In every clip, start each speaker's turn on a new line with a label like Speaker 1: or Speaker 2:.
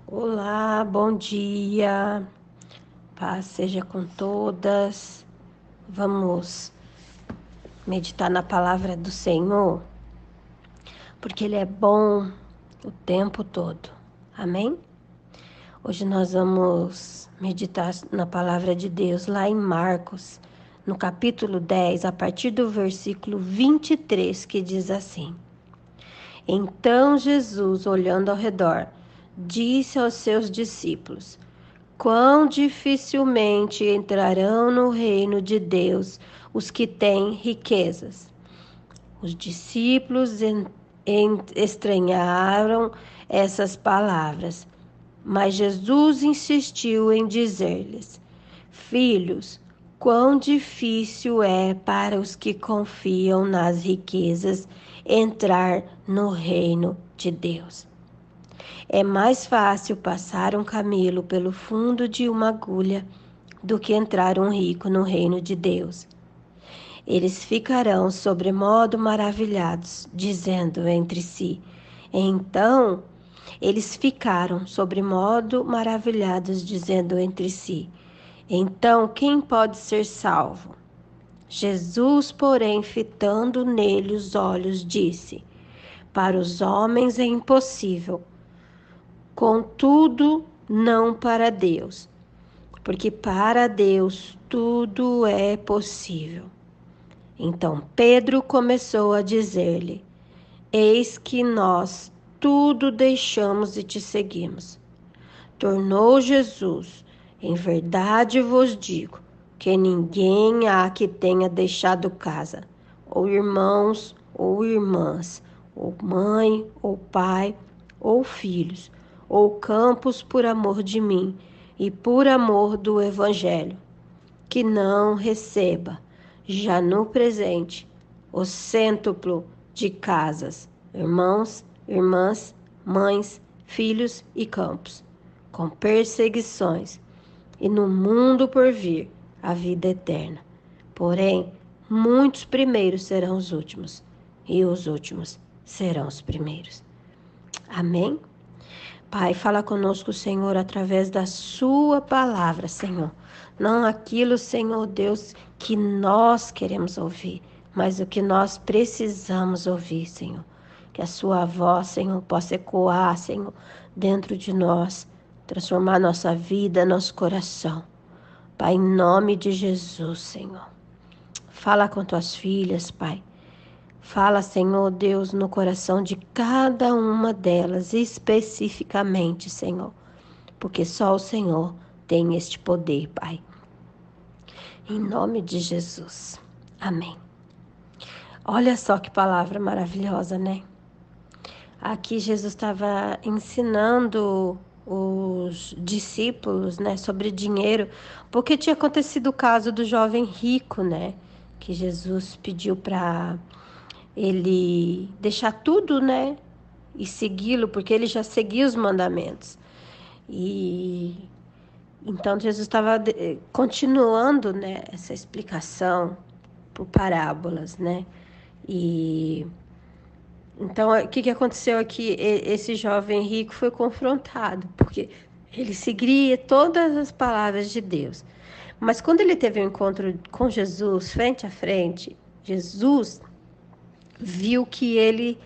Speaker 1: Olá, bom dia. Paz seja com todas. Vamos meditar na palavra do Senhor, porque Ele é bom o tempo todo. Amém? Hoje nós vamos meditar na palavra de Deus lá em Marcos, no capítulo 10, a partir do versículo 23, que diz assim: Então Jesus, olhando ao redor, disse aos seus discípulos: Quão dificilmente entrarão no reino de Deus os que têm riquezas. Os discípulos estranharam essas palavras, mas Jesus insistiu em dizer-lhes: Filhos, quão difícil é para os que confiam nas riquezas entrar no reino de Deus. É mais fácil passar um camelo pelo fundo de uma agulha do que entrar um rico no reino de Deus. Eles ficarão sobremodo maravilhados, dizendo entre si. Então, eles ficaram sobremodo maravilhados, dizendo entre si. Então, quem pode ser salvo? Jesus, porém, fitando nele os olhos, disse: Para os homens é impossível, contudo, não para Deus, porque para Deus tudo é possível. Então Pedro começou a dizer-lhe: Eis que nós tudo deixamos e te seguimos. Tornou Jesus: Em verdade vos digo que ninguém há que tenha deixado casa, ou irmãos, ou irmãs, ou mãe, ou pai, ou filhos, ou campos por amor de mim e por amor do Evangelho, que não receba, já no presente, o cêntuplo de casas, irmãos, irmãs, mães, filhos e campos, com perseguições, e no mundo por vir a vida eterna. Porém, muitos primeiros serão os últimos, e os últimos serão os primeiros. Amém? Pai, fala conosco, Senhor, através da sua palavra, Senhor. Não aquilo, Senhor Deus, que nós queremos ouvir, mas o que nós precisamos ouvir, Senhor. Que a sua voz, Senhor, possa ecoar, Senhor, dentro de nós, transformar nossa vida, nosso coração. Pai, em nome de Jesus, Senhor. Fala com tuas filhas, Pai. Fala, Senhor Deus, no coração de cada uma delas, especificamente, Senhor, porque só o Senhor tem este poder, Pai. Em nome de Jesus. Amém. Olha só que palavra maravilhosa, né? Aqui Jesus estava ensinando os discípulos, né, sobre dinheiro, porque tinha acontecido o caso do jovem rico, né? Que Jesus pediu para ele deixar tudo, né? E segui-lo, porque ele já seguia os mandamentos. E então Jesus estava continuando, né, essa explicação por parábolas, né? E então o que aconteceu aqui? Esse jovem rico foi confrontado, porque ele seguia todas as palavras de Deus. Mas quando ele teve um encontro com Jesus, frente a frente, Jesus viu que ele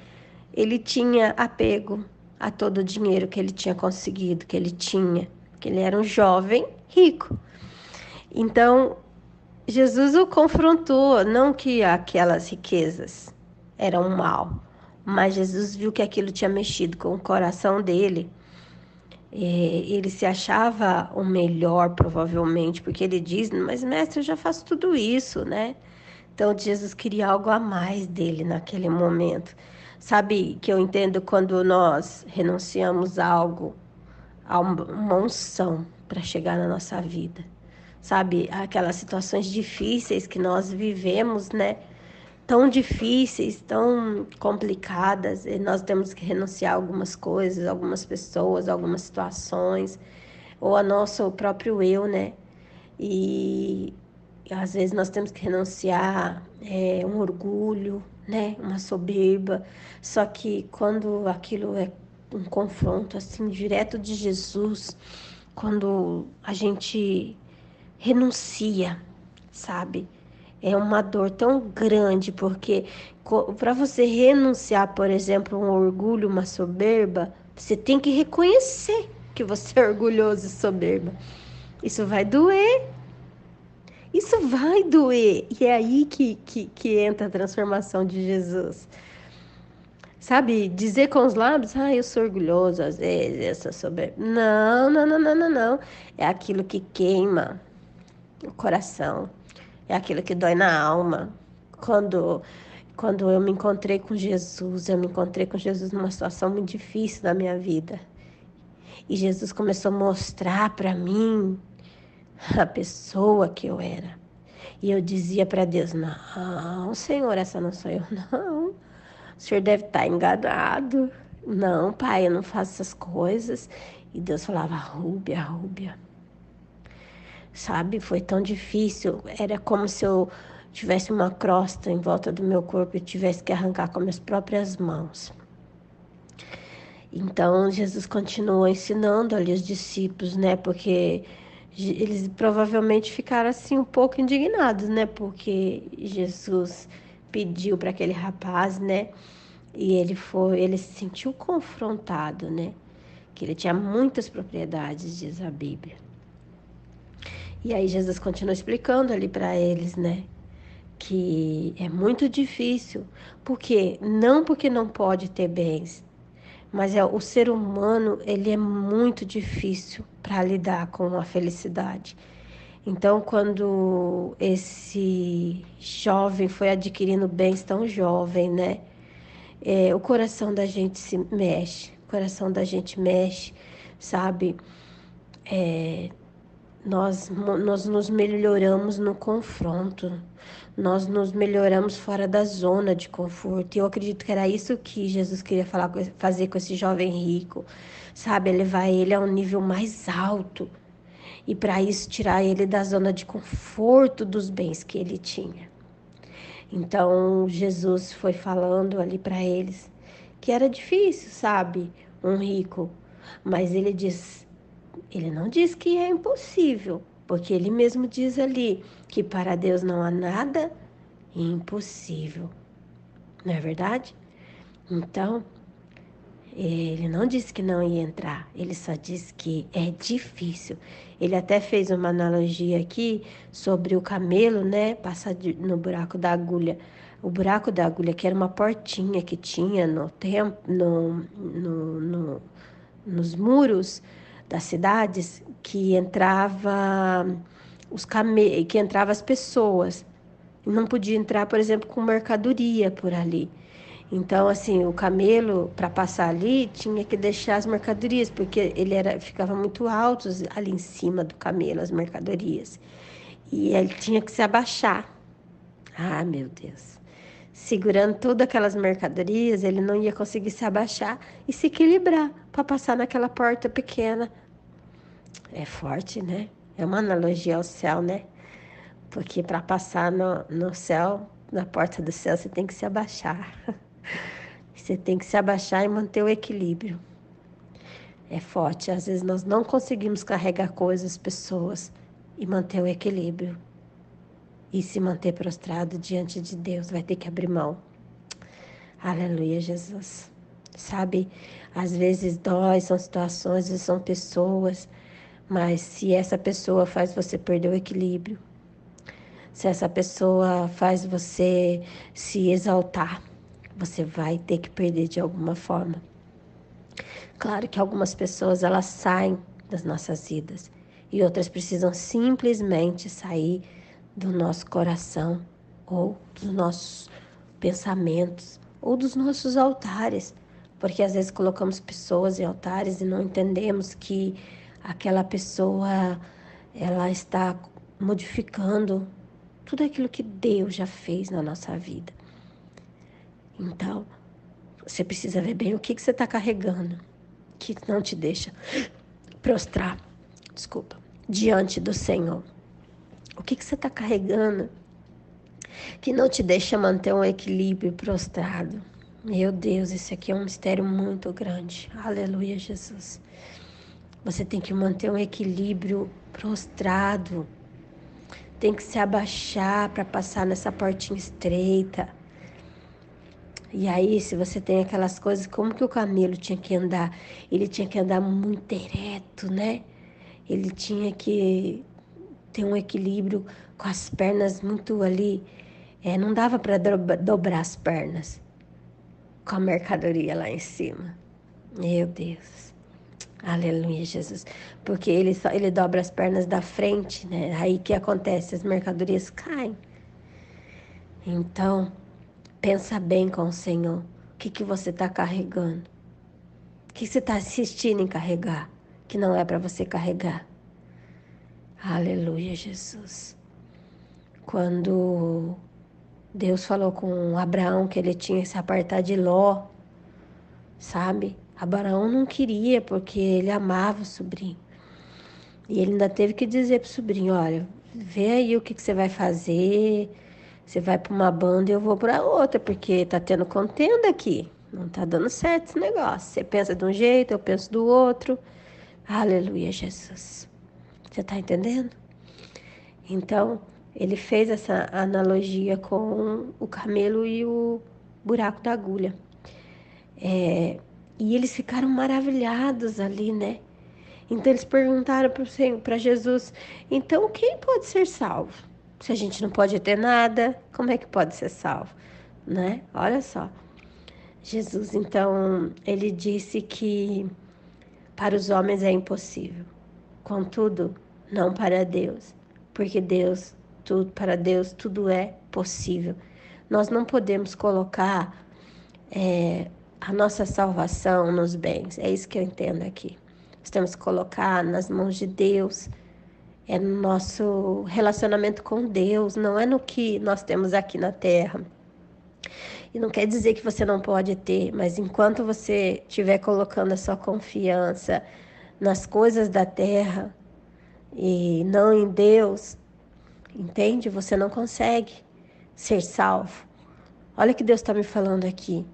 Speaker 1: tinha apego a todo o dinheiro que ele tinha conseguido, que ele tinha, que ele era um jovem rico. Então, Jesus o confrontou, não que aquelas riquezas eram mal, mas Jesus viu que aquilo tinha mexido com o coração dele. Ele se achava o melhor, provavelmente, porque ele diz: Mas, mestre, eu já faço tudo isso, né? Então, Jesus queria algo a mais dele naquele momento. Sabe que eu entendo quando nós renunciamos a algo, a uma unção para chegar na nossa vida. Sabe, aquelas situações difíceis que nós vivemos, né? Tão difíceis, tão complicadas, e nós temos que renunciar a algumas coisas, algumas pessoas, algumas situações, ou a nosso próprio eu, né? E às vezes nós temos que renunciar um orgulho, né? Uma soberba. Só que quando aquilo é um confronto assim direto de Jesus quando a gente renuncia, sabe? É uma dor tão grande, porque para você renunciar, por exemplo, um orgulho, uma soberba, você tem que reconhecer que você é orgulhoso e soberba. Isso vai doer. Isso vai doer. E é aí que entra a transformação de Jesus. Sabe, dizer com os lábios, eu sou orgulhoso, às vezes, essa soberba. Não, não, não, não, não, não. É aquilo que queima o coração. É aquilo que dói na alma. Quando, quando eu me encontrei com Jesus, eu me encontrei com Jesus numa situação muito difícil da minha vida. E Jesus começou a mostrar para mim a pessoa que eu era. E eu dizia para Deus: Não, Senhor, essa não sou eu, não. O Senhor deve estar enganado. Não, pai, eu não faço essas coisas. E Deus falava: Rúbia, Rúbia. Sabe, foi tão difícil. Era como se eu tivesse uma crosta em volta do meu corpo e tivesse que arrancar com minhas próprias mãos. Então, Jesus continuou ensinando ali os discípulos, né? Porque eles provavelmente ficaram assim um pouco indignados, né? Porque Jesus pediu para aquele rapaz, né? E ele se sentiu confrontado, né? Que ele tinha muitas propriedades, diz a Bíblia. E aí Jesus continua explicando ali para eles, né? Que é muito difícil. Por quê? Não porque não pode ter bens, mas o ser humano, ele é muito difícil para lidar com a felicidade. Então, quando esse jovem foi adquirindo bens tão jovem, né? O coração da gente se mexe, o coração da gente mexe, sabe? Nós nos melhoramos no confronto, nós nos melhoramos fora da zona de conforto. E eu acredito que era isso que Jesus queria fazer com esse jovem rico, sabe? Levar ele a um nível mais alto. E para isso, tirar ele da zona de conforto dos bens que ele tinha. Então, Jesus foi falando ali para eles que era difícil, sabe? Um rico. Mas ele não diz que é impossível, porque ele mesmo diz ali que para Deus não há nada impossível. Não é verdade? Então, ele não disse que não ia entrar, ele só disse que é difícil. Ele até fez uma analogia aqui sobre o camelo, né? Passar no buraco da agulha. O buraco da agulha, que era uma portinha que tinha nos muros das cidades, que que entrava as pessoas. Não podia entrar, por exemplo, com mercadoria por ali. Então, assim, o camelo, para passar ali, tinha que deixar as mercadorias, porque ficava muito alto ali em cima do camelo, as mercadorias. E ele tinha que se abaixar. Ah, meu Deus. Segurando todas aquelas mercadorias, ele não ia conseguir se abaixar e se equilibrar para passar naquela porta pequena. É forte, né? É uma analogia ao céu, né? Porque para passar no céu, na porta do céu, você tem que se abaixar. Você tem que se abaixar e manter o equilíbrio. É forte. Às vezes nós não conseguimos carregar coisas, pessoas e manter o equilíbrio. E se manter prostrado diante de Deus, vai ter que abrir mão. Aleluia, Jesus. Sabe, às vezes dói, são situações e são pessoas, mas se essa pessoa faz você perder o equilíbrio, se essa pessoa faz você se exaltar, você vai ter que perder de alguma forma. Claro que algumas pessoas elas saem das nossas vidas e outras precisam simplesmente sair do nosso coração ou dos nossos pensamentos ou dos nossos altares, porque às vezes colocamos pessoas em altares e não entendemos que aquela pessoa ela está modificando tudo aquilo que Deus já fez na nossa vida. Então, você precisa ver bem o que você está carregando, que não te deixa prostrar, diante do Senhor. O que você está carregando que não te deixa manter um equilíbrio prostrado? Meu Deus, esse aqui é um mistério muito grande. Aleluia, Jesus. Você tem que manter um equilíbrio prostrado. Tem que se abaixar para passar nessa portinha estreita. E aí, se você tem aquelas coisas, como que o camelo tinha que andar? Ele tinha que andar muito ereto, né? Ele tinha que ter um equilíbrio com as pernas muito ali. Não dava para dobrar as pernas com a mercadoria lá em cima. Meu Deus. Aleluia, Jesus. Porque ele dobra as pernas da frente, né? Aí o que acontece? As mercadorias caem. Então, pensa bem com o Senhor. O que você está carregando? O que você está insistindo em carregar? Que não é para você carregar. Aleluia, Jesus. Quando Deus falou com Abraão que ele tinha que se apartar de Ló, sabe? Abraão não queria porque ele amava o sobrinho. E ele ainda teve que dizer pro sobrinho, olha, vê aí o que você vai fazer. Você vai para uma banda e eu vou para outra, porque tá tendo contenda aqui. Não tá dando certo esse negócio. Você pensa de um jeito, eu penso do outro. Aleluia, Jesus. Você tá entendendo? Então, ele fez essa analogia com o camelo e o buraco da agulha. E eles ficaram maravilhados ali, né? Então eles perguntaram para Jesus: então quem pode ser salvo? Se a gente não pode ter nada, como é que pode ser salvo? Né? Olha só. Jesus, então, ele disse que para os homens é impossível. Contudo, não para Deus, porque para Deus tudo é possível. Nós não podemos colocar a nossa salvação nos bens. É isso que eu entendo aqui. Nós temos que colocar nas mãos de Deus. É no nosso relacionamento com Deus, não é no que nós temos aqui na terra. E não quer dizer que você não pode ter, mas enquanto você estiver colocando a sua confiança nas coisas da terra e não em Deus, entende? Você não consegue ser salvo. Olha o que Deus está me falando aqui,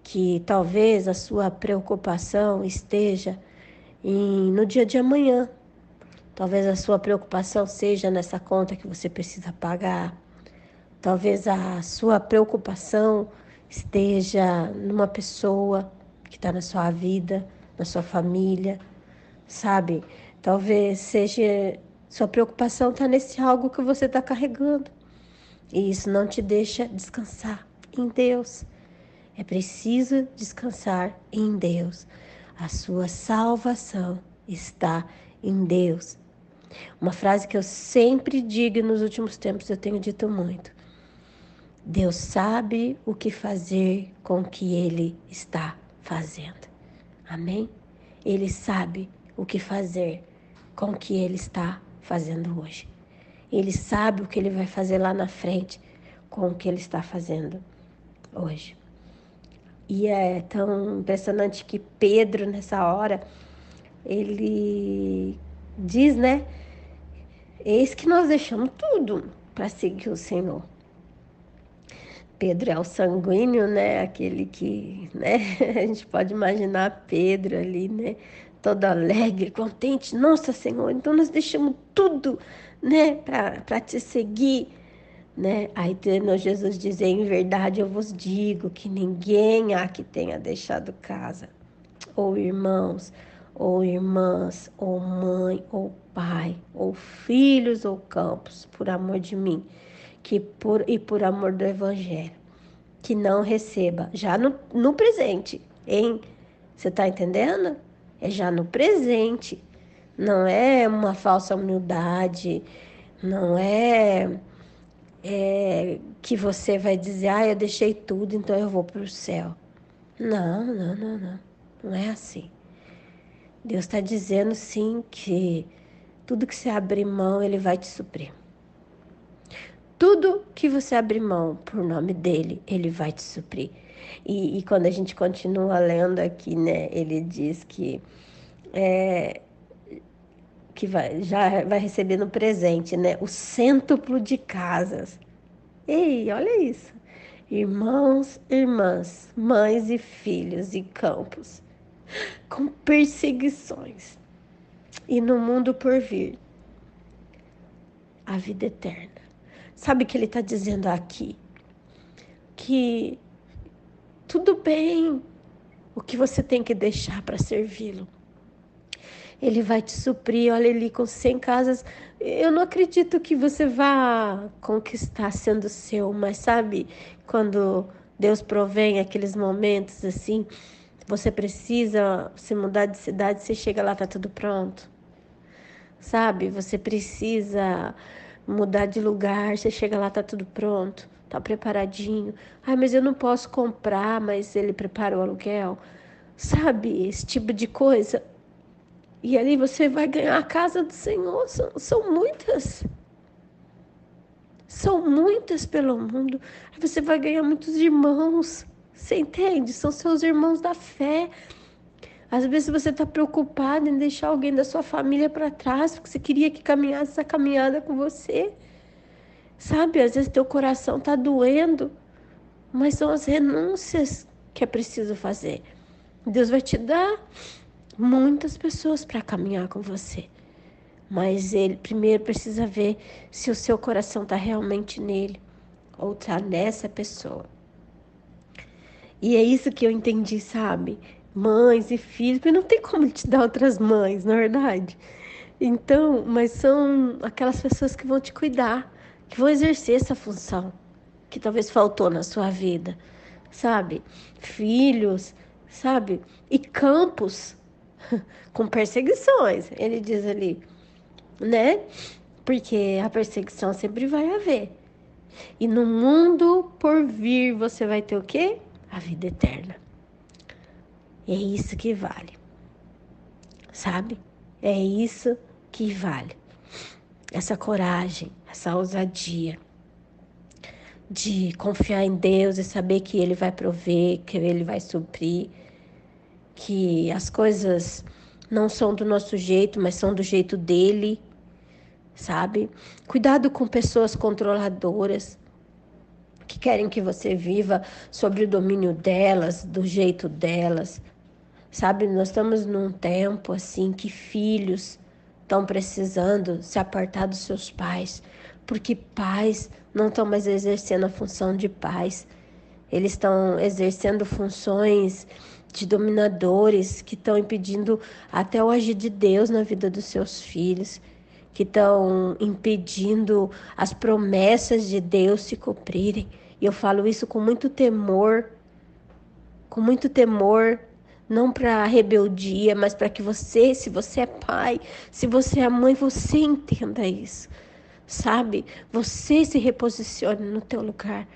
Speaker 1: que talvez a sua preocupação esteja no dia de amanhã. Talvez a sua preocupação seja nessa conta que você precisa pagar. Talvez a sua preocupação esteja numa pessoa que está na sua vida, na sua família, sabe? Talvez seja sua preocupação está nesse algo que você está carregando. E isso não te deixa descansar em Deus. É preciso descansar em Deus. A sua salvação está em Deus. Uma frase que eu sempre digo e nos últimos tempos eu tenho dito muito. Deus sabe o que fazer com o que Ele está fazendo. Amém? Ele sabe o que fazer com o que Ele está fazendo hoje. Ele sabe o que Ele vai fazer lá na frente com o que Ele está fazendo hoje. E é tão impressionante que Pedro, nessa hora, ele diz, né? Eis que nós deixamos tudo para seguir o Senhor. Pedro é o sanguíneo, né? Aquele que, né? A gente pode imaginar Pedro ali, né? Todo alegre, contente. Nossa, Senhor, então nós deixamos tudo, né? Para te seguir, né? Aí Jesus diz, em verdade eu vos digo que ninguém há que tenha deixado casa, ou irmãos, ou irmãs, ou mãe, ou pai, ou filhos, ou campos, por amor de mim, por amor do Evangelho, que não receba, já no presente, hein? Você tá entendendo? É já no presente, não é uma falsa humildade, não é que você vai dizer, eu deixei tudo, então eu vou para o céu. Não, não, não, não, não é assim. Deus está dizendo sim que tudo que você abrir mão, Ele vai te suprir. Tudo que você abrir mão por nome dele, Ele vai te suprir. E quando a gente continua lendo aqui, né, ele diz que já vai receber no presente, né, o cêntuplo de casas. Ei, olha isso. Irmãos, irmãs, mães e filhos e campos, com perseguições, e no mundo por vir, a vida eterna. Sabe o que ele está dizendo aqui? Que tudo bem o que você tem que deixar para servi-lo. Ele vai te suprir, olha ali com 100 casas. Eu não acredito que você vá conquistar sendo seu, mas sabe, quando Deus provém aqueles momentos assim, você precisa se mudar de cidade, você chega lá, tá tudo pronto. Sabe, você precisa mudar de lugar, você chega lá, tá tudo pronto, tá preparadinho. Ai, mas eu não posso comprar, mas ele prepara o aluguel. Sabe, esse tipo de coisa. E ali você vai ganhar a casa do Senhor. São muitas. São muitas pelo mundo. Aí você vai ganhar muitos irmãos. Você entende? São seus irmãos da fé. Às vezes você está preocupado em deixar alguém da sua família para trás, porque você queria que caminhasse essa caminhada com você. Sabe? Às vezes teu coração está doendo, mas são as renúncias que é preciso fazer. Deus vai te dar muitas pessoas para caminhar com você. Mas ele primeiro precisa ver se o seu coração está realmente nele ou está nessa pessoa. E é isso que eu entendi, sabe? Mães e filhos, porque não tem como te dar outras mães, na verdade. Então, mas são aquelas pessoas que vão te cuidar, que vão exercer essa função que talvez faltou na sua vida, sabe? Filhos, sabe? E campos com perseguições, ele diz ali, né? Porque a perseguição sempre vai haver. E no mundo por vir você vai ter o quê? A vida eterna. É isso que vale. Sabe? É isso que vale. Essa coragem, essa ousadia de confiar em Deus e saber que Ele vai prover, que Ele vai suprir, que as coisas não são do nosso jeito, mas são do jeito dele, sabe? Cuidado com pessoas controladoras que querem que você viva sobre o domínio delas, do jeito delas, sabe? Nós estamos num tempo assim que filhos estão precisando se apartar dos seus pais, porque pais não estão mais exercendo a função de pais, eles estão exercendo funções de dominadores que estão impedindo até o agir de Deus na vida dos seus filhos, que estão impedindo as promessas de Deus se cumprirem. E eu falo isso com muito temor, não para rebeldia, mas para que você, se você é pai, se você é mãe, você entenda isso, sabe? Você se reposicione no teu lugar,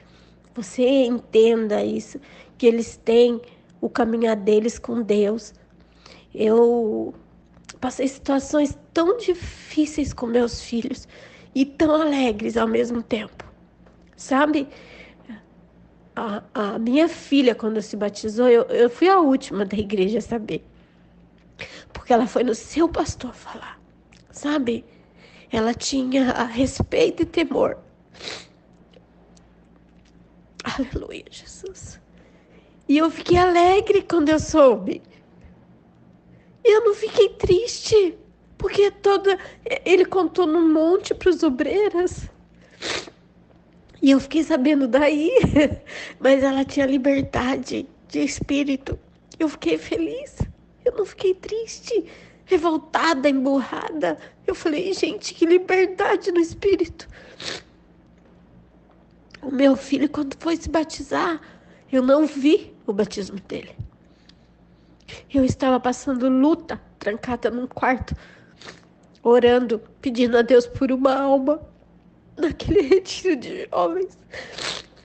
Speaker 1: você entenda isso, que eles têm o caminhar deles com Deus. Eu passei situações tão difíceis com meus filhos e tão alegres ao mesmo tempo, sabe? A minha filha, quando se batizou, eu fui a última da igreja a saber. Porque ela foi no seu pastor falar, sabe? Ela tinha respeito e temor. Aleluia, Jesus. E eu fiquei alegre quando eu soube. Eu não fiquei triste, porque ele contou num monte para os obreiras. E eu fiquei sabendo daí, mas ela tinha liberdade de espírito. Eu fiquei feliz, eu não fiquei triste, revoltada, emburrada. Eu falei, gente, que liberdade no espírito. O meu filho, quando foi se batizar, eu não vi o batismo dele. Eu estava passando luta, trancada num quarto, orando, pedindo a Deus por uma alma, naquele retiro de jovens.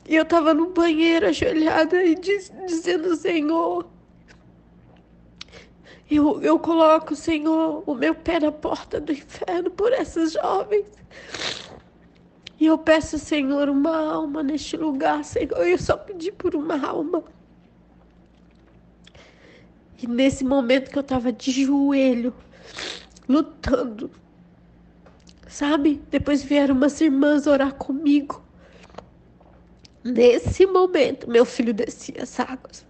Speaker 1: E eu tava no banheiro ajoelhada e dizendo, Senhor, eu coloco, Senhor, o meu pé na porta do inferno por esses jovens. E eu peço, Senhor, uma alma neste lugar, Senhor. Eu só pedi por uma alma. E nesse momento que eu tava de joelho, lutando, sabe? Depois vieram umas irmãs orar comigo. Nesse momento, meu filho descia as águas.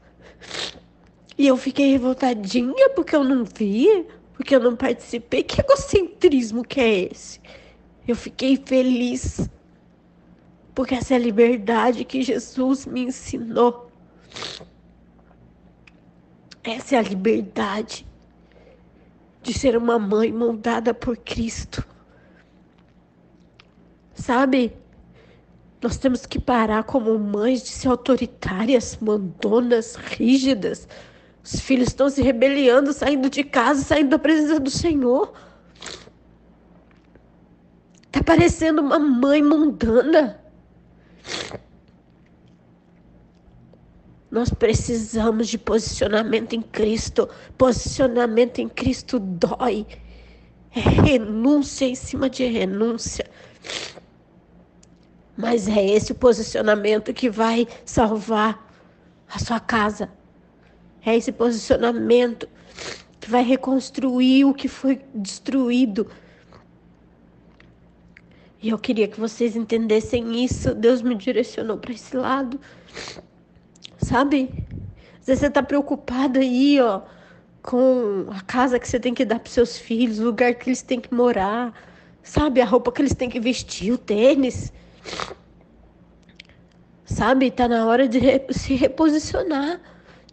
Speaker 1: E eu fiquei revoltadinha porque eu não vi, porque eu não participei. Que egocentrismo que é esse? Eu fiquei feliz, porque essa é a liberdade que Jesus me ensinou. Essa é a liberdade de ser uma mãe moldada por Cristo. Sabe? Nós temos que parar como mães de ser autoritárias, mandonas, rígidas. Os filhos estão se rebelando, saindo de casa, saindo da presença do Senhor. Tá parecendo uma mãe mundana. Nós precisamos de posicionamento em Cristo. Posicionamento em Cristo dói. É renúncia em cima de renúncia. Mas é esse o posicionamento que vai salvar a sua casa. É esse posicionamento que vai reconstruir o que foi destruído. E eu queria que vocês entendessem isso. Deus me direcionou para esse lado. Sabe? Às vezes você tá preocupado aí, ó, com a casa que você tem que dar para seus filhos, o lugar que eles têm que morar, sabe? A roupa que eles têm que vestir, o tênis. Sabe? Tá na hora de se reposicionar,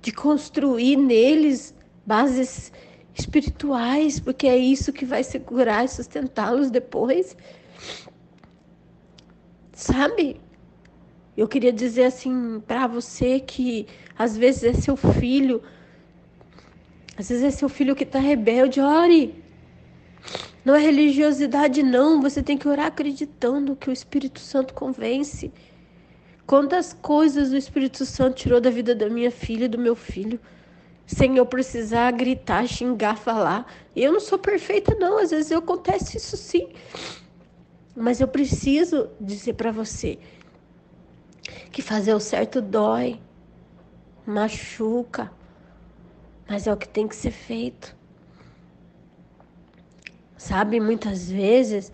Speaker 1: de construir neles bases espirituais, porque é isso que vai segurar e sustentá-los depois. Sabe? Eu queria dizer assim para você que às vezes é seu filho, às vezes é seu filho que tá rebelde. Ore. Não é religiosidade não, você tem que orar acreditando que o Espírito Santo convence. Quantas coisas o Espírito Santo tirou da vida da minha filha e do meu filho, sem eu precisar gritar, xingar, falar. Eu não sou perfeita não, às vezes acontece isso sim. Mas eu preciso dizer para você que fazer o certo dói, machuca, mas é o que tem que ser feito. Sabe, muitas vezes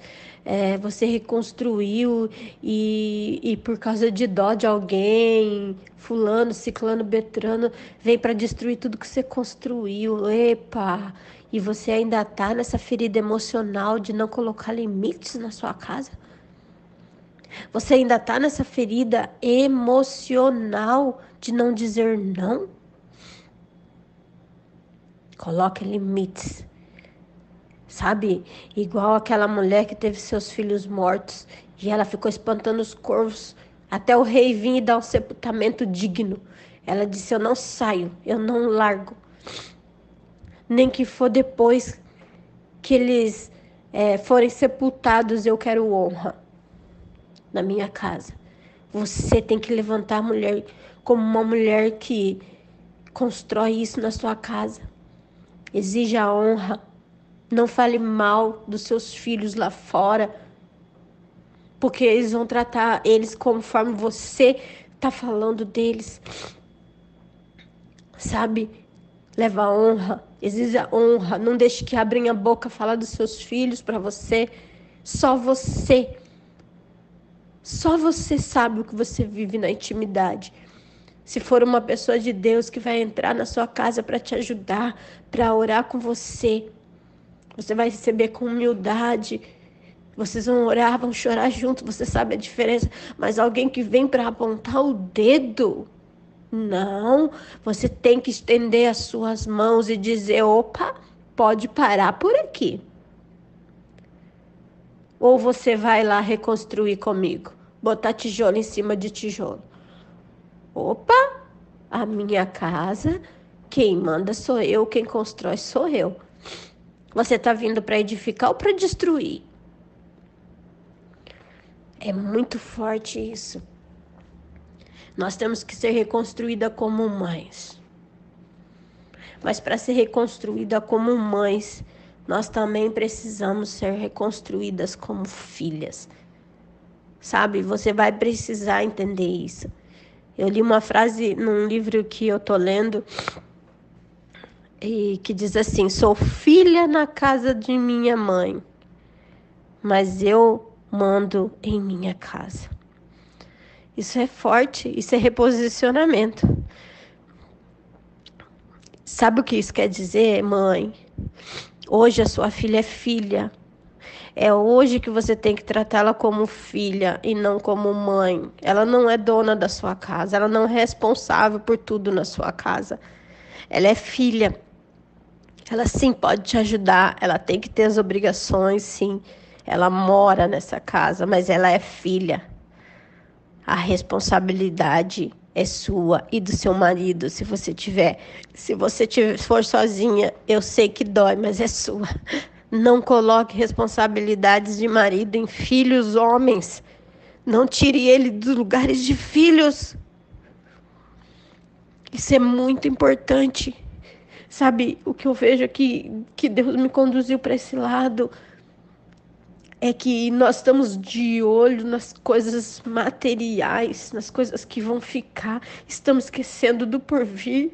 Speaker 1: você reconstruiu e por causa de dó de alguém, fulano, ciclano, betrano, vem para destruir tudo que você construiu. Epa! E você ainda tá nessa ferida emocional de não colocar limites na sua casa? Você ainda tá nessa ferida emocional de não dizer não? Coloque limites. Sabe? Igual aquela mulher que teve seus filhos mortos e ela ficou espantando os corvos até o rei vir e dar um sepultamento digno. Ela disse: eu não saio, eu não largo. Nem que for depois que eles forem sepultados, eu quero honra na minha casa. Você tem que levantar a mulher como uma mulher que constrói isso na sua casa. Exija honra. Não fale mal dos seus filhos lá fora, porque eles vão tratar eles conforme você tá falando deles. Sabe? Leva honra, exija honra. Não deixe que abrem a boca falar dos seus filhos para você. Só você sabe o que você vive na intimidade. Se for uma pessoa de Deus que vai entrar na sua casa para te ajudar, para orar com você, você vai receber com humildade. Vocês vão orar, vão chorar juntos, você sabe a diferença. Mas alguém que vem para apontar o dedo, não. Você tem que estender as suas mãos e dizer: opa, pode parar por aqui. Ou você vai lá reconstruir comigo, botar tijolo em cima de tijolo. Opa, a minha casa, quem manda sou eu, quem constrói sou eu. Você está vindo para edificar ou para destruir? É muito forte isso. Nós temos que ser reconstruída como mães. Mas para ser reconstruída como mães, nós também precisamos ser reconstruídas como filhas. Sabe? Você vai precisar entender isso. Eu li uma frase num livro que eu tô lendo e que diz assim: sou filha na casa de minha mãe, mas eu mando em minha casa. Isso é forte, isso é reposicionamento. Sabe o que isso quer dizer, mãe? Hoje a sua filha é filha. É hoje que você tem que tratá-la como filha e não como mãe. Ela não é dona da sua casa, ela não é responsável por tudo na sua casa. Ela é filha. Ela sim pode te ajudar, ela tem que ter as obrigações, sim. Ela mora nessa casa, mas ela é filha. A responsabilidade é sua e do seu marido, se você tiver. Se você for sozinha, eu sei que dói, mas é sua. Não coloque responsabilidades de marido em filhos homens. Não tire ele dos lugares de filhos. Isso é muito importante. Sabe, o que eu vejo aqui, que Deus me conduziu para esse lado, é que nós estamos de olho nas coisas materiais, nas coisas que vão ficar. Estamos esquecendo do porvir.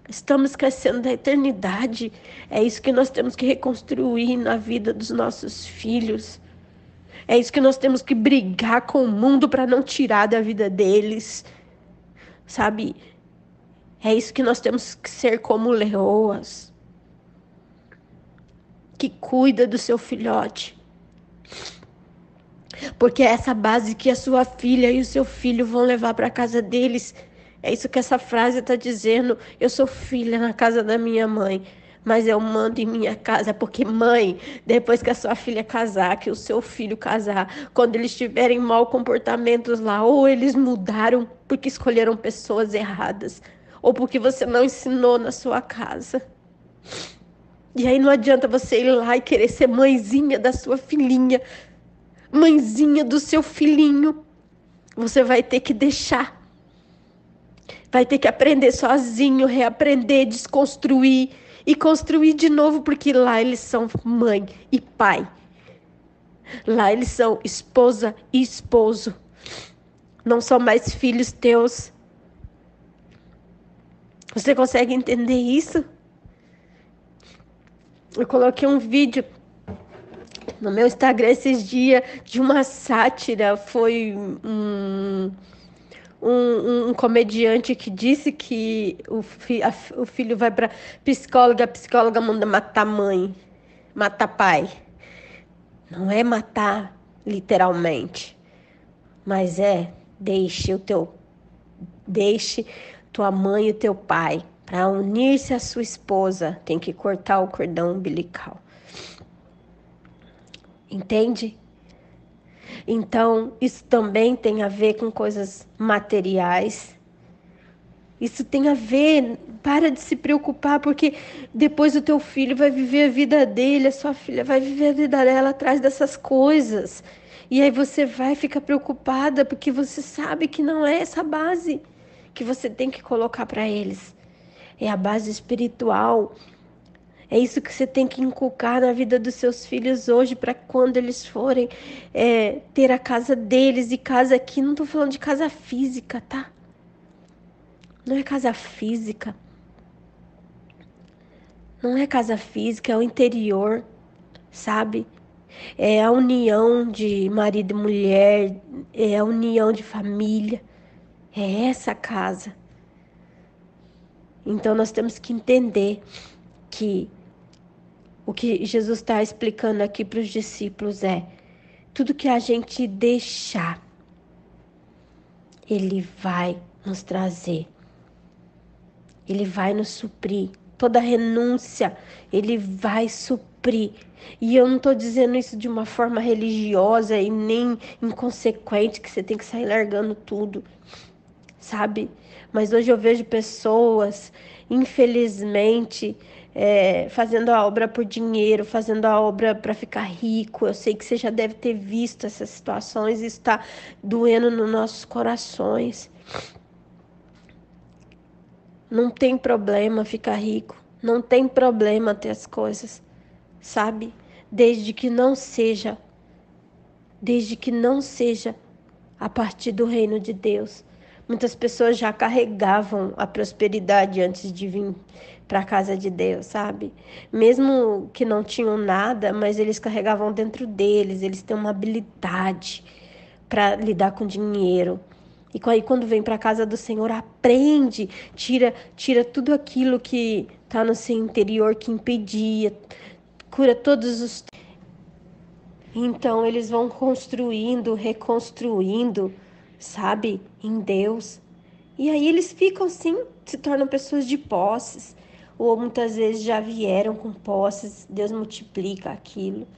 Speaker 1: Estamos esquecendo da eternidade. É isso que nós temos que reconstruir na vida dos nossos filhos. É isso que nós temos que brigar com o mundo para não tirar da vida deles. Sabe? É isso que nós temos que ser como leoas, que cuida do seu filhote. Porque é essa base que a sua filha e o seu filho vão levar para a casa deles. É isso que essa frase está dizendo. Eu sou filha na casa da minha mãe, mas eu mando em minha casa. Porque mãe, depois que a sua filha casar, que o seu filho casar, quando eles tiverem mau comportamentos lá, ou eles mudaram porque escolheram pessoas erradas, ou porque você não ensinou na sua casa. E aí não adianta você ir lá e querer ser mãezinha da sua filhinha, mãezinha do seu filhinho. Você vai ter que deixar. Vai ter que aprender sozinho, reaprender, desconstruir e construir de novo, porque lá eles são mãe e pai. Lá eles são esposa e esposo. Não são mais filhos teus. Você consegue entender isso? Eu coloquei um vídeo no meu Instagram esses dias de uma sátira. Foi um comediante que disse que o filho vai para psicóloga, a psicóloga manda matar mãe, matar pai. Não é matar literalmente, mas deixe tua mãe e teu pai para unir-se à sua esposa, tem que cortar o cordão umbilical. Entende? Então, isso também tem a ver com coisas materiais. Isso tem a ver, para de se preocupar, porque depois o teu filho vai viver a vida dele, a sua filha vai viver a vida dela atrás dessas coisas. E aí você vai ficar preocupada, porque você sabe que não é essa base que você tem que colocar para eles. É a base espiritual. É isso que você tem que inculcar na vida dos seus filhos hoje, para quando eles forem ter a casa deles. E casa aqui, não estou falando de casa física, tá? Não é casa física. Não é casa física, é o interior, sabe? É a união de marido e mulher, é a união de família. É essa casa. Então nós temos que entender que o que Jesus está explicando aqui para os discípulos é: tudo que a gente deixar, Ele vai nos trazer. Ele vai nos suprir. Toda renúncia, Ele vai suprir. E eu não estou dizendo isso de uma forma religiosa e nem inconsequente, que você tem que sair largando tudo, sabe? Mas hoje eu vejo pessoas, infelizmente, fazendo a obra por dinheiro, fazendo a obra para ficar rico. Eu sei que você já deve ter visto essas situações e está doendo nos nossos corações. Não tem problema ficar rico, não tem problema ter as coisas, sabe? Desde que não seja a partir do reino de Deus. Muitas pessoas já carregavam a prosperidade antes de vir para a casa de Deus, sabe? Mesmo que não tinham nada, mas eles carregavam dentro deles, eles têm uma habilidade para lidar com dinheiro. E aí quando vem para a casa do Senhor, aprende, tira tudo aquilo que está no seu interior que impedia, cura todos os... Então eles vão construindo, reconstruindo, sabe, em Deus. E aí eles ficam assim, se tornam pessoas de posses, ou muitas vezes já vieram com posses, Deus multiplica aquilo.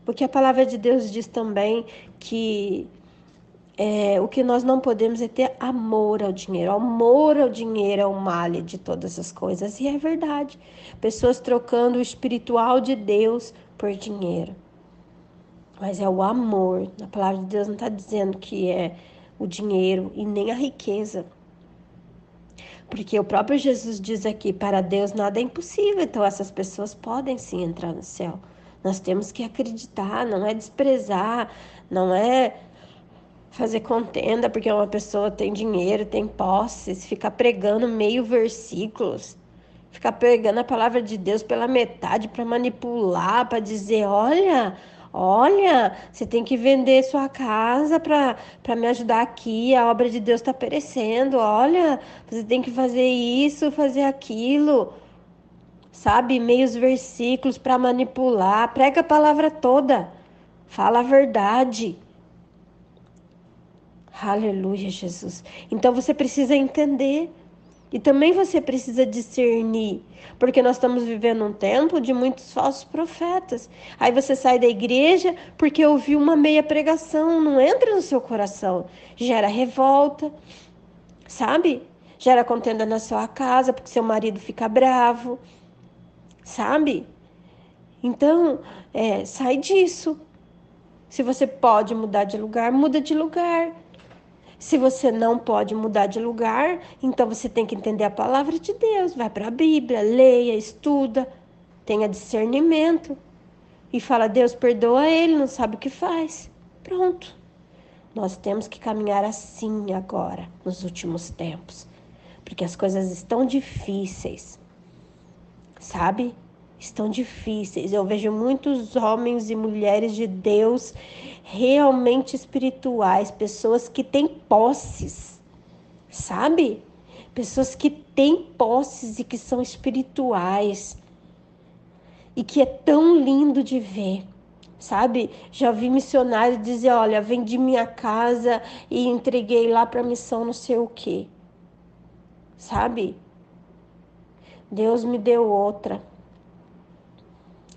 Speaker 1: Porque a palavra de Deus diz também que o que nós não podemos é ter amor ao dinheiro. Amor ao dinheiro é o mal de todas as coisas. E é verdade. Pessoas trocando o espiritual de Deus por dinheiro. Mas é o amor. A palavra de Deus não está dizendo que é o dinheiro e nem a riqueza. Porque o próprio Jesus diz aqui, para Deus nada é impossível. Então essas pessoas podem sim entrar no céu. Nós temos que acreditar, não é desprezar, não é fazer contenda porque uma pessoa tem dinheiro, tem posses, ficar pregando meio versículos, ficar pregando a palavra de Deus pela metade para manipular, para dizer, olha, você tem que vender sua casa para me ajudar aqui, a obra de Deus está perecendo, olha, você tem que fazer isso, fazer aquilo, sabe? Meios versículos para manipular, prega a palavra toda, fala a verdade. Aleluia, Jesus. Então você precisa entender e também você precisa discernir, porque nós estamos vivendo um tempo de muitos falsos profetas. Aí você sai da igreja porque ouviu uma meia pregação, não entra no seu coração, gera revolta, sabe? Gera contenda na sua casa porque seu marido fica bravo, sabe? Então, sai disso. Se você pode mudar de lugar, muda de lugar. Se você não pode mudar de lugar, então você tem que entender a palavra de Deus. Vai para a Bíblia, leia, estuda, tenha discernimento. E fala, Deus, perdoa ele, não sabe o que faz. Pronto. Nós temos que caminhar assim agora, nos últimos tempos. Porque as coisas estão difíceis, sabe? Estão difíceis. Eu vejo muitos homens e mulheres de Deus realmente espirituais, pessoas que têm posses, sabe? Pessoas que têm posses e que são espirituais e que é tão lindo de ver, sabe? Já vi missionários dizer, olha, vendi minha casa e entreguei lá para missão não sei o quê, sabe? Deus me deu outra.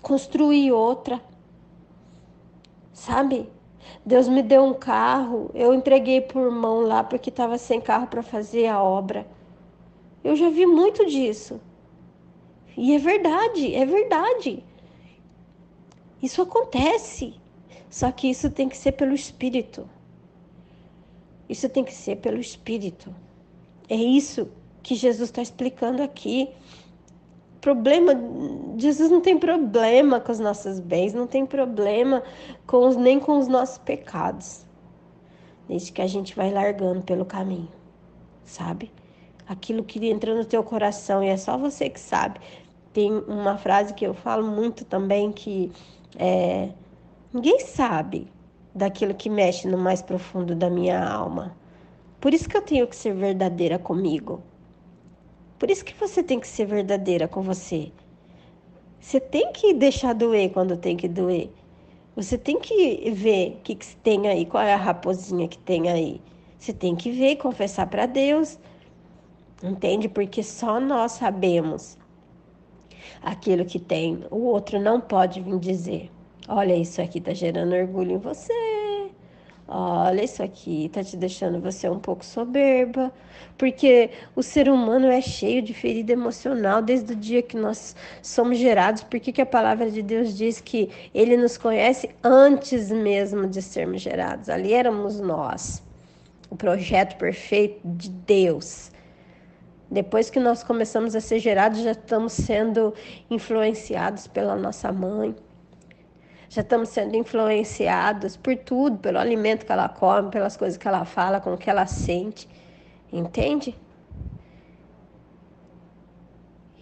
Speaker 1: Construir outra, sabe? Deus me deu um carro, eu entreguei por mão lá porque estava sem carro para fazer a obra. Eu já vi muito disso. E é verdade, é verdade. Isso acontece. Só que isso tem que ser pelo Espírito. Isso tem que ser pelo Espírito. É isso que Jesus está explicando aqui. Jesus não tem problema com os nossos bens, não tem problema nem com os nossos pecados, desde que a gente vai largando pelo caminho, sabe? Aquilo que entra no teu coração e é só você que sabe. Tem uma frase que eu falo muito também que ninguém sabe daquilo que mexe no mais profundo da minha alma. Por isso que eu tenho que ser verdadeira comigo. Por isso que você tem que ser verdadeira com você. Você tem que deixar doer quando tem que doer. Você tem que ver o que tem aí, qual é a raposinha que tem aí. Você tem que ver e confessar para Deus. Entende? Porque só nós sabemos aquilo que tem. O outro não pode vir dizer, olha, isso aqui tá gerando orgulho em você. Olha, isso aqui tá te deixando você um pouco soberba, porque o ser humano é cheio de ferida emocional desde o dia que nós somos gerados. Por que a palavra de Deus diz que Ele nos conhece antes mesmo de sermos gerados? Ali éramos nós, o projeto perfeito de Deus. Depois que nós começamos a ser gerados, já estamos sendo influenciados pela nossa mãe. Já estamos sendo influenciados por tudo, pelo alimento que ela come, pelas coisas que ela fala, com o que ela sente. Entende?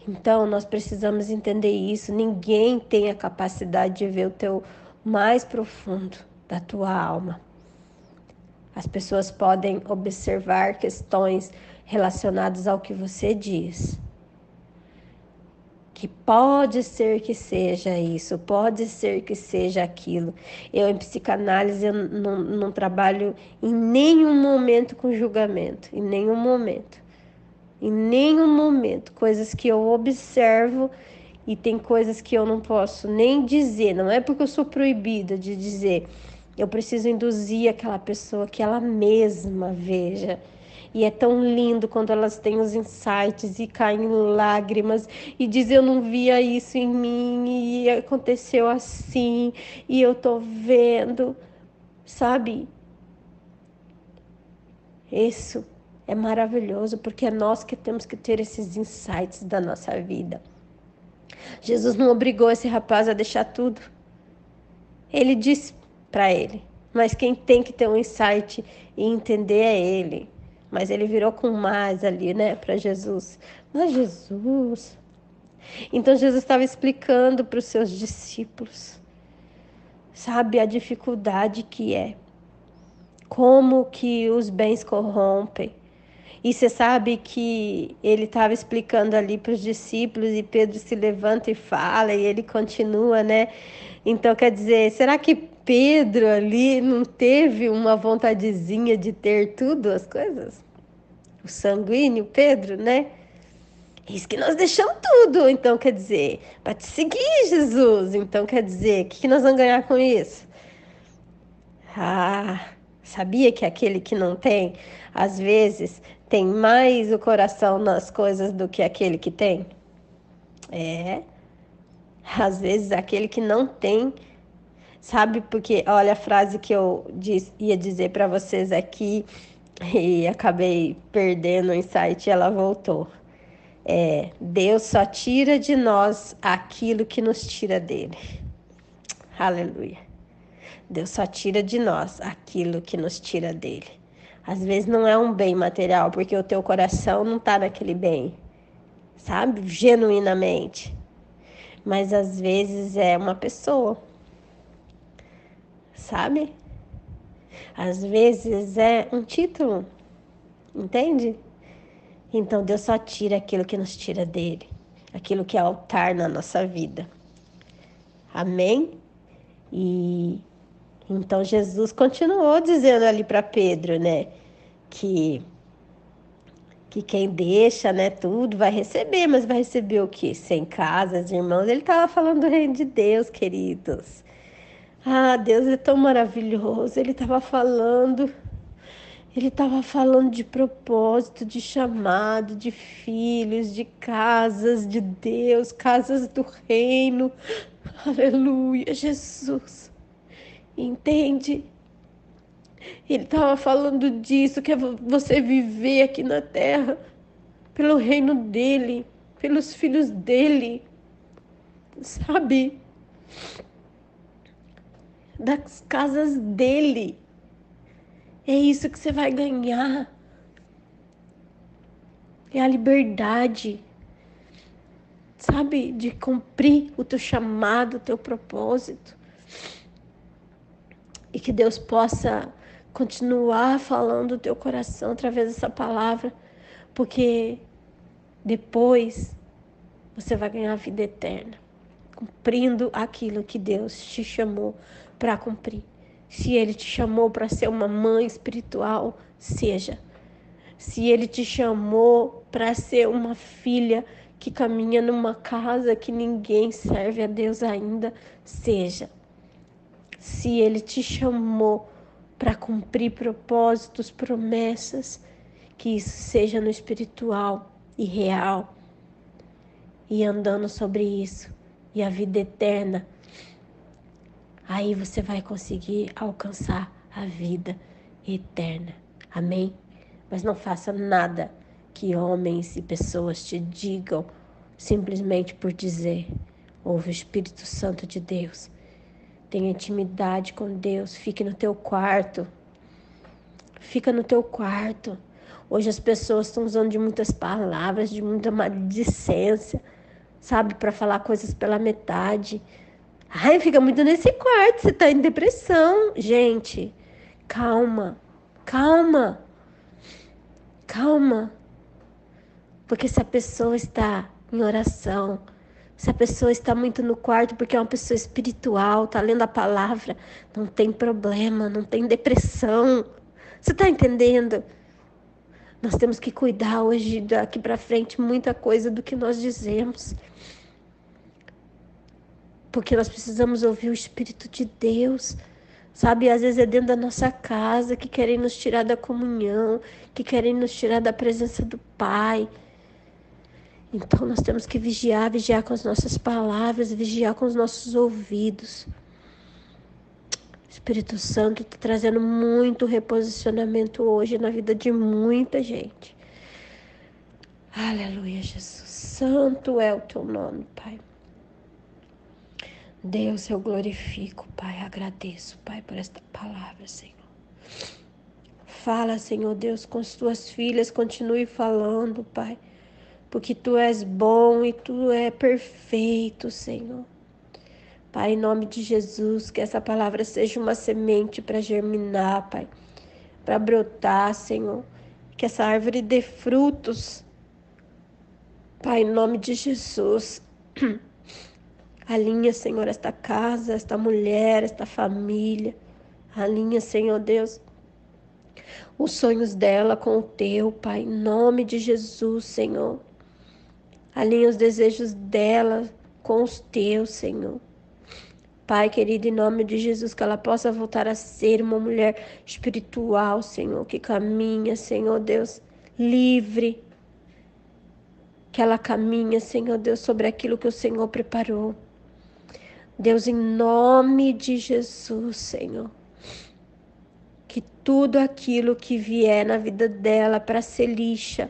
Speaker 1: Então, nós precisamos entender isso. Ninguém tem a capacidade de ver o teu mais profundo da tua alma. As pessoas podem observar questões relacionadas ao que você diz. Que pode ser que seja isso, pode ser que seja aquilo. Eu, em psicanálise, eu não trabalho em nenhum momento com julgamento, em nenhum momento. Em nenhum momento. Coisas que eu observo e tem coisas que eu não posso nem dizer. Não é porque eu sou proibida de dizer. Eu preciso induzir aquela pessoa que ela mesma veja. E é tão lindo quando elas têm os insights e caem lágrimas e dizem: eu não via isso em mim e aconteceu assim e eu tô vendo, sabe? Isso é maravilhoso porque é nós que temos que ter esses insights da nossa vida. Jesus não obrigou esse rapaz a deixar tudo. Ele disse para ele, mas quem tem que ter um insight e entender é ele. Mas ele virou com mais ali, né, para Jesus. Mas Jesus. Então Jesus estava explicando para os seus discípulos, sabe, a dificuldade que é. Como que os bens corrompem. E você sabe que ele estava explicando ali para os discípulos e Pedro se levanta e fala e ele continua, né? Então, quer dizer, será que Pedro ali não teve uma vontadezinha de ter tudo, as coisas? O sanguíneo Pedro, né? Isso que nós deixamos tudo. Então, quer dizer, para te seguir, Jesus. Então, quer dizer, o que nós vamos ganhar com isso? Ah, sabia que aquele que não tem, às vezes, tem mais o coração nas coisas do que aquele que tem? É. Às vezes, aquele que não tem, sabe? Porque, olha a frase que eu ia dizer para vocês aqui e acabei perdendo o insight e ela voltou. Deus só tira de nós aquilo que nos tira dele. Aleluia. Deus só tira de nós aquilo que nos tira dele. Às vezes não é um bem material, porque o teu coração não está naquele bem, sabe? Genuinamente. Mas às vezes é uma pessoa, sabe? Às vezes é um título, entende? Então Deus só tira aquilo que nos tira dele, aquilo que é altar na nossa vida. Amém? E então Jesus continuou dizendo ali para Pedro, né, que quem deixa, né, tudo vai receber, mas vai receber o quê? Sem casas, irmãos. Ele estava falando do reino de Deus, queridos. Ah, Deus é tão maravilhoso. Ele estava falando de propósito, de chamado, de filhos, de casas de Deus, casas do reino. Aleluia, Jesus. Entende? Ele estava falando disso, que é você viver aqui na terra pelo reino dele, pelos filhos dele, sabe? Das casas dele. É isso que você vai ganhar. É a liberdade, sabe? De cumprir o teu chamado, o teu propósito. E que Deus possa continuar falando o teu coração através dessa palavra, porque depois você vai ganhar a vida eterna, cumprindo aquilo que Deus te chamou para cumprir. Se Ele te chamou para ser uma mãe espiritual, seja. Se Ele te chamou para ser uma filha que caminha numa casa que ninguém serve a Deus ainda, seja. Se Ele te chamou para cumprir propósitos, promessas, que isso seja no espiritual e real, e andando sobre isso, e a vida eterna, aí você vai conseguir alcançar a vida eterna. Amém? Mas não faça nada que homens e pessoas te digam simplesmente por dizer. Ouve o Espírito Santo de Deus. Tenha intimidade com Deus. Fique no teu quarto. Fica no teu quarto. Hoje as pessoas estão usando de muitas palavras, de muita maledicência, sabe? Para falar coisas pela metade. Ai, fica muito nesse quarto, você tá em depressão. Gente, calma, Calma, calma. Porque se a pessoa está em oração, se a pessoa está muito no quarto porque é uma pessoa espiritual, está lendo a palavra, não tem problema, não tem depressão. Você está entendendo? Nós temos que cuidar hoje, daqui para frente, muita coisa do que nós dizemos. Porque nós precisamos ouvir o Espírito de Deus. Sabe, às vezes é dentro da nossa casa que querem nos tirar da comunhão, que querem nos tirar da presença do Pai. Então nós temos que vigiar, vigiar com as nossas palavras, vigiar com os nossos ouvidos. O Espírito Santo está trazendo muito reposicionamento hoje na vida de muita gente. Aleluia, Jesus. Santo é o teu nome, Pai. Deus, eu glorifico, Pai. Agradeço, Pai, por esta palavra, Senhor. Fala, Senhor Deus, com as tuas filhas. Continue falando, Pai. Porque tu és bom e tu é perfeito, Senhor. Pai, em nome de Jesus, que essa palavra seja uma semente para germinar, Pai, para brotar, Senhor. Que essa árvore dê frutos. Pai, em nome de Jesus, alinha, Senhor, esta casa, esta mulher, esta família. Alinha, Senhor Deus, os sonhos dela com o teu, Pai, em nome de Jesus, Senhor. Alinha os desejos dela com os teus, Senhor. Pai querido, em nome de Jesus, que ela possa voltar a ser uma mulher espiritual, Senhor, que caminha, Senhor Deus, livre. Que ela caminha, Senhor Deus, sobre aquilo que o Senhor preparou. Deus, em nome de Jesus, Senhor, que tudo aquilo que vier na vida dela para ser lixa,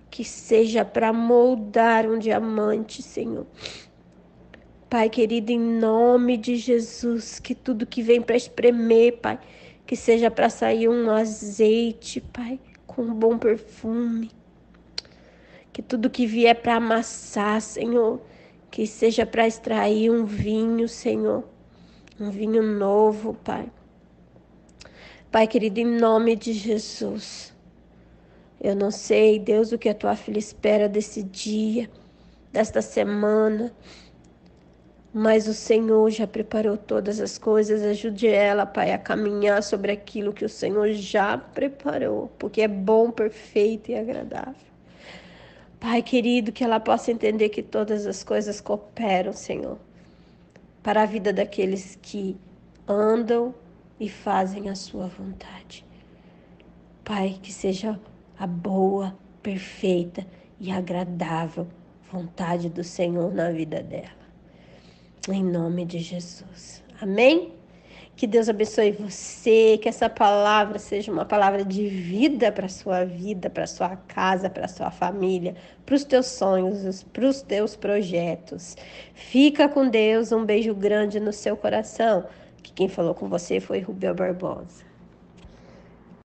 Speaker 1: que seja para moldar um diamante, Senhor. Pai querido, em nome de Jesus, que tudo que vem para espremer, Pai, que seja para sair um azeite, Pai, com um bom perfume. Que tudo que vier para amassar, Senhor, que seja para extrair um vinho, Senhor, um vinho novo, Pai. Pai querido, em nome de Jesus, eu não sei, Deus, o que a tua filha espera desse dia, desta semana, mas o Senhor já preparou todas as coisas. Ajude ela, Pai, a caminhar sobre aquilo que o Senhor já preparou, porque é bom, perfeito e agradável. Pai querido, que ela possa entender que todas as coisas cooperam, Senhor, para a vida daqueles que andam e fazem a sua vontade. Pai, que seja a boa, perfeita e agradável vontade do Senhor na vida dela. Em nome de Jesus. Amém? Que Deus abençoe você, que essa palavra seja uma palavra de vida para a sua vida, para a sua casa, para a sua família, para os teus sonhos, para os teus projetos. Fica com Deus, um beijo grande no seu coração. Que quem falou com você foi Rubel Barbosa.